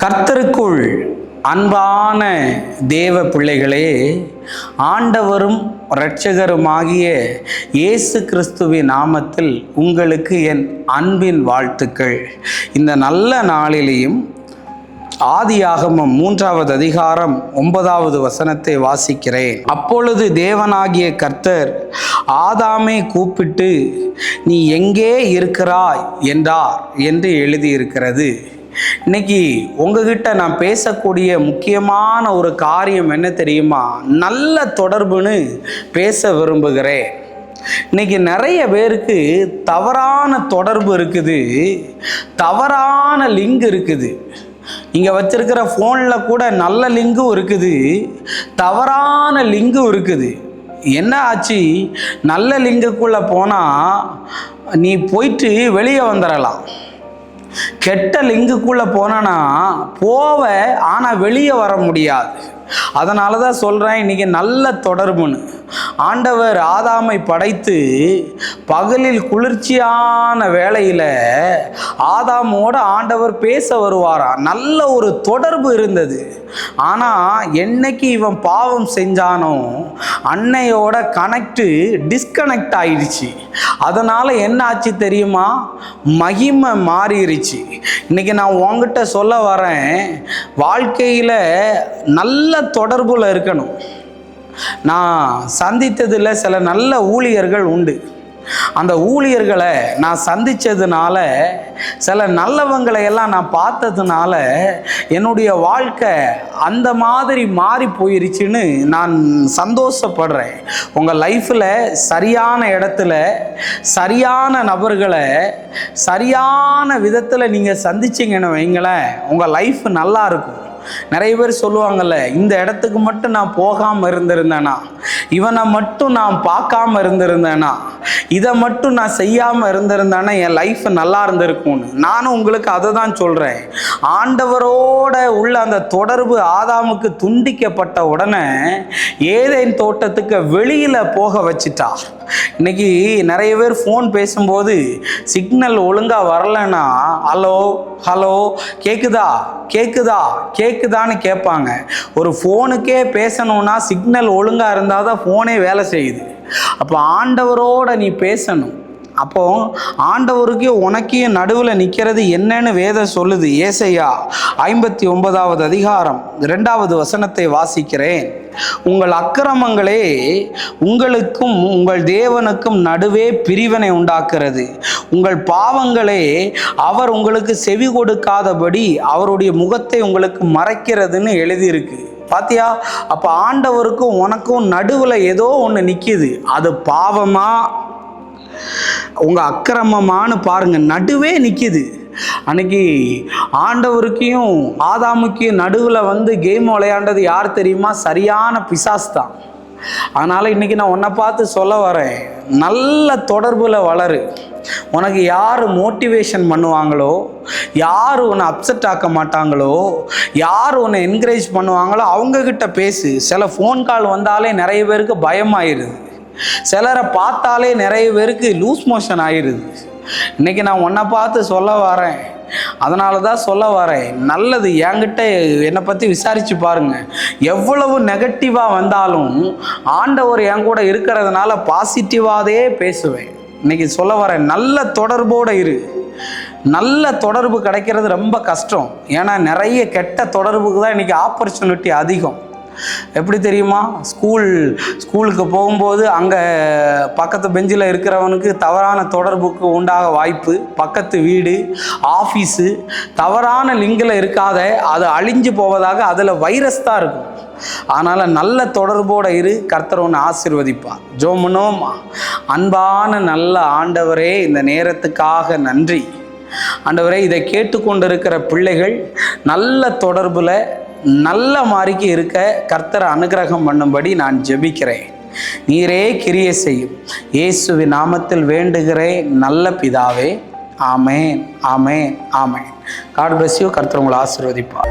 கர்த்தருக்குள் அன்பான தேவ பிள்ளைகளே, ஆண்டவரும் இரட்சகருமாகிய இயேசு கிறிஸ்துவின் நாமத்தில் உங்களுக்கு என் அன்பின் வாழ்த்துக்கள். இந்த நல்ல நாளிலேயும் ஆதியாகமம் 3வது அதிகாரம் 9வது வசனத்தை வாசிக்கிறேன். அப்பொழுது தேவனாகிய கர்த்தர் ஆதாமை கூப்பிட்டு, நீ எங்கே இருக்கிறாய் என்றார் என்று எழுதியிருக்கிறது. இன்னைக்கு உங்ககிட்ட நான் பேசக்கூடிய முக்கியமான ஒரு காரியம் என்ன தெரியுமா? நல்ல தொடர்புன்னு பேச விரும்புகிறேன். இன்னைக்கு நிறைய பேருக்கு தவறான தொடர்பு இருக்குது, தவறான லிங்க் இருக்குது. இங்கே வச்சிருக்கிற ஃபோனில் கூட நல்ல லிங்கும் இருக்குது, தவறான லிங்கும் இருக்குது. என்ன ஆச்சு? நல்ல லிங்குக்குள்ளே போனால் நீ போயிட்டு வெளியே வந்துடலாம். கெட்ட லிங்குக்குள்ளே போனா போவ, ஆனால் வெளியே வர முடியாது. அதனால தான் சொல்கிறேன், இன்றைக்கி நல்ல தொடர்புன்னு. ஆண்டவர் ஆதாமை படைத்து பகலில் குளிர்ச்சியான வேளையில் ஆதாமோட ஆண்டவர் பேச வருவாராம். நல்ல ஒரு தொடர்பு இருந்தது. ஆனால் என்னைக்கு இவன் பாவம் செஞ்சானோ அன்னையோட டிஸ்கனெக்ட் ஆயிடுச்சு. அதனால் என்ன ஆச்சு தெரியுமா? மகிமை மாறிடுச்சு. இன்னைக்கு நான் உங்ககிட்ட சொல்ல வரேன், வாழ்க்கையில் நல்ல தொடர்புல இருக்கணும். நான் சந்தித்ததில் சில நல்ல ஊழியர்கள் உண்டு. அந்த ஊழியர்களை நான் சந்தித்ததுனால, சில நல்லவங்களை எல்லாம் நான் பார்த்ததுனால என்னுடைய வாழ்க்கை அந்த மாதிரி மாறி போயிருச்சுன்னு நான் சந்தோஷப்படுறேன். உங்கள் லைஃப்பில் சரியான இடத்துல சரியான நபர்களை சரியான விதத்தில் நீங்கள் சந்திச்சிங்கன்னு வைங்களேன், உங்கள் லைஃப் நல்லா இருக்கும். நிறைய பேர் சொல்லுவாங்கல்ல, இந்த இடத்துக்கு மட்டும் நான் போகாமல் இருந்திருந்தேனா, இவனை மட்டும் நான் பார்க்காம இருந்திருந்தேனா, இதை மட்டும் நான் செய்யாமல் இருந்திருந்தேன்னா என் லைஃப் நல்லா இருந்திருக்கும்னு. நானும் உங்களுக்கு அதை தான் சொல்கிறேன். ஆண்டவரோட உள்ள அந்த தொடர்பு ஆதாமுக்கு துண்டிக்கப்பட்ட உடனே ஏதேன் தோட்டத்துக்கு வெளியில் போக வச்சிட்டா. இன்னைக்கு நிறைய பேர் ஃபோன் பேசும்போது சிக்னல் ஒழுங்காக வரலைன்னா ஹலோ ஹலோ கேட்குதா கேட்குதா கேட்குதான்னு கேட்பாங்க. ஒரு ஃபோனுக்கே பேசணுன்னா சிக்னல் ஒழுங்காக இருந்தால் தான் ஃபோனே வேலை செய்யுது. அப்போ ஆண்டவரோட நீ பேசணும். அப்போ ஆண்டவருக்கு உனக்கையும் நடுவில் நிற்கிறது என்னன்னு வேதம் சொல்லுது. ஏசாயா 59வது அதிகாரம் 2வது வசனத்தை வாசிக்கிறேன். உங்கள் அக்கிரமங்களே உங்களுக்கும் உங்கள் தேவனுக்கும் நடுவே பிரிவினை உண்டாக்குறது, உங்கள் பாவங்களே அவர் உங்களுக்கு செவி கொடுக்காதபடி அவருடைய முகத்தை உங்களுக்கு மறைக்கிறதுன்னு எழுதியிருக்கு. பாத்தியா? அப்போ ஆண்டவருக்கும் உனக்கும் நடுவில் ஏதோ ஒன்று நிற்கிது. அது பாவமா உங்கள் அக்கிரமமானு பாருங்க, நடுவே நிற்கிது. அன்னைக்கு ஆண்டவருக்கையும் ஆதாமுக்கையும் நடுவில் கேம் விளையாண்டது யார் தெரியுமா? சரியான பிசாசு தான். அதனால் இன்றைக்கி நான் உன்னை பார்த்து சொல்ல வரேன், நல்ல தொடர்பில் வளரு. உனக்கு யார் மோட்டிவேஷன் பண்ணுவாங்களோ, யார் உன்னை அப்செட் ஆக்க மாட்டாங்களோ, யார் உன்னை என்கரேஜ் பண்ணுவாங்களோ அவங்கக்கிட்ட பேசு. சில ஃபோன் கால் வந்தாலே நிறைய பேருக்கு பயமாயிருது. சிலரை பார்த்தாலே நிறைய பேருக்கு லூஸ் மோஷன் ஆயிடுது. இன்றைக்கி நான் உன்னை பார்த்து சொல்ல வரேன், அதனால தான் சொல்ல வரேன், நல்லது. என்கிட்ட என்னை பற்றி விசாரித்து பாருங்கள். எவ்வளவு நெகட்டிவாக வந்தாலும் ஆண்டவர் என் கூட இருக்கிறதுனால பாசிட்டிவாகவே பேசுவேன். இன்றைக்கி சொல்ல வரேன், நல்ல தொடர்போடு இரு. நல்ல தொடர்பு கிடைக்கிறது ரொம்ப கஷ்டம். ஏன்னா நிறைய கெட்ட தொடர்புக்கு தான் இன்றைக்கி ஆப்பர்ச்சுனிட்டி அதிகம். எப்படி தெரியுமா? ஸ்கூலுக்கு போகும்போது அங்கே பக்கத்து பெஞ்சில் இருக்கிறவனுக்கு தவறான தொடர்புக்கு உண்டாக வாய்ப்பு. பக்கத்து வீடு, ஆஃபீஸு தவறான லிங்கில் இருக்காத, அது அழிஞ்சு போவதாக அதில் வைரஸ் தான் இருக்கும். அதனால் நல்ல தொடர்போடு இரு, கர்த்தர் ஒன்று ஆசீர்வதிப்பார். ஜோமனோமா. அன்பான நல்ல ஆண்டவரே, இந்த நேரத்துக்காக நன்றி ஆண்டவரே. இதை கேட்டுக்கொண்டிருக்கிற பிள்ளைகள் நல்ல தொடர்பில் நல்ல மாதிரிக்கு இருக்க கர்த்தரை அனுகிரகம் பண்ணும்படி நான் ஜெபிக்கிறேன். நீரே கிரியை செய்யும். இயேசுவின் நாமத்தில் வேண்டுகிறேன் நல்ல பிதாவே. ஆமேன், ஆமேன், ஆமேன். God bless you. கர்த்தர் உங்களை ஆசீர்வதிப்பார்.